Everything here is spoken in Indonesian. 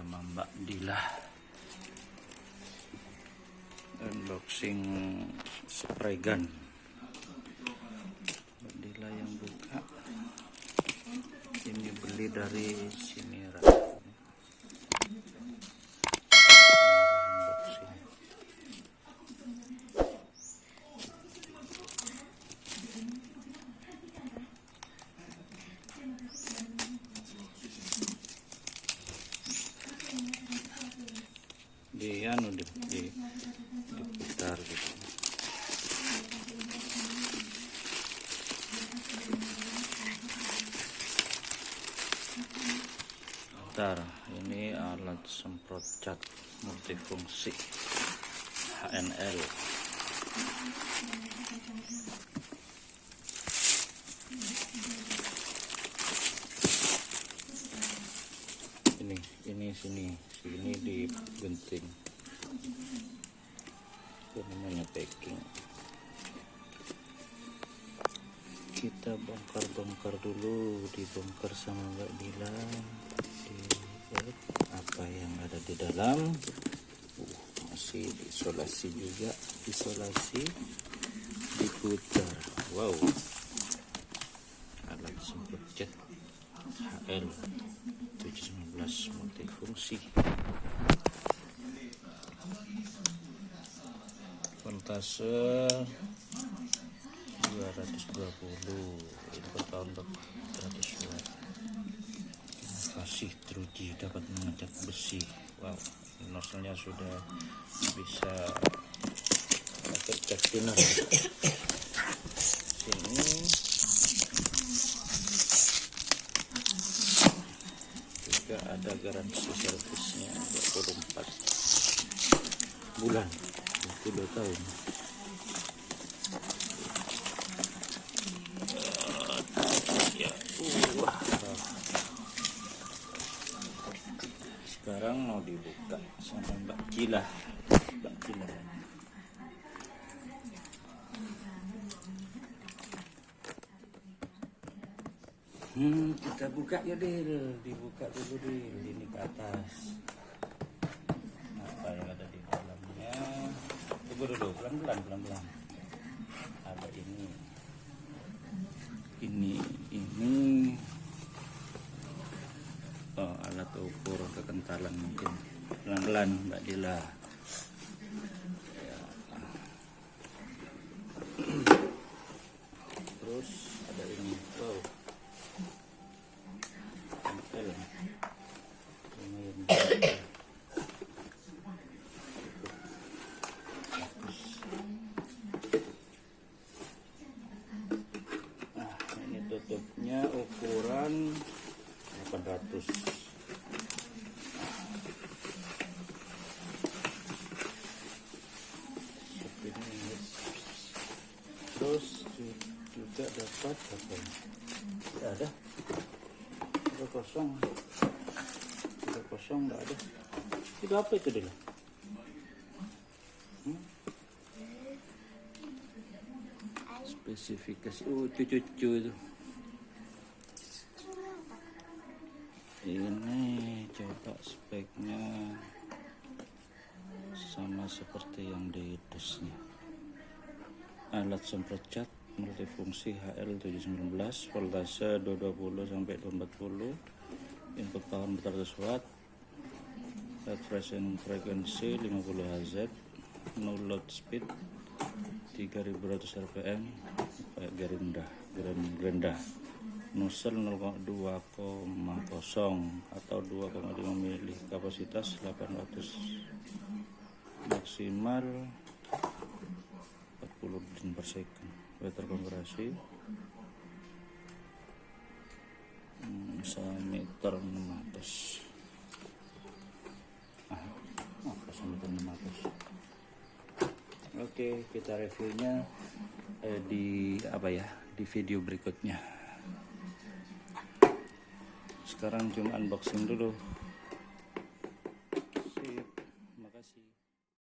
bersama Mbak Dila, unboxing spray gun. Mbak Dila yang buka. Ini beli dari Simira. Diputar gitu. Bentar, ini alat semprot cat multifungsi HNL. Sini digunting. Itu namanya packing. Kita bongkar dulu, dibongkar sama Mbak Dila. Dilihat apa yang ada di dalam. Masih diisolasi juga, diputar. Wow, alat semprot cat HL719 multifungsi. Voltase 220, input tahun 400 watt. Terima kasih teruji dapat mengecat besi. Wow, nozzle-nya sudah bisa pakai cat thinner. Sini juga ada garansi servisnya 24 bulan. 2 tahun. Sekarang mau dibuka sama Mbak Dila. Kita buka ya, Dil. Dibuka dulu, Dil. Ini ke atas. Apa yang ada di dalamnya? Tunggu dulu, pelan-pelan. Ada ini alat ukur kekentalan mungkin. Pelan-pelan Mbak Dila. Ya. Terus ada ini. Wow. Tempel. Tutupnya ukuran 800. Terus juga dapat apa? Tidak ada. 30 tidak ada. Itu apa itu dulu? Spesifikasi. Cucu itu. Ini coba speknya sama seperti yang di dusnya. Alat semprot cat multifungsi HL719, voltase 220 sampai 240, input power 400 watt, refreshing frekuensi 50 Hz, no load speed 3200 rpm, gerendah, nozzle 0,2,0 atau 2,5 mili, kapasitas 800, maksimal 40 liter per second. Water kompresi meter 600. Meter 600. Oke, kita reviewnya di video berikutnya. Sekarang cuma unboxing dulu.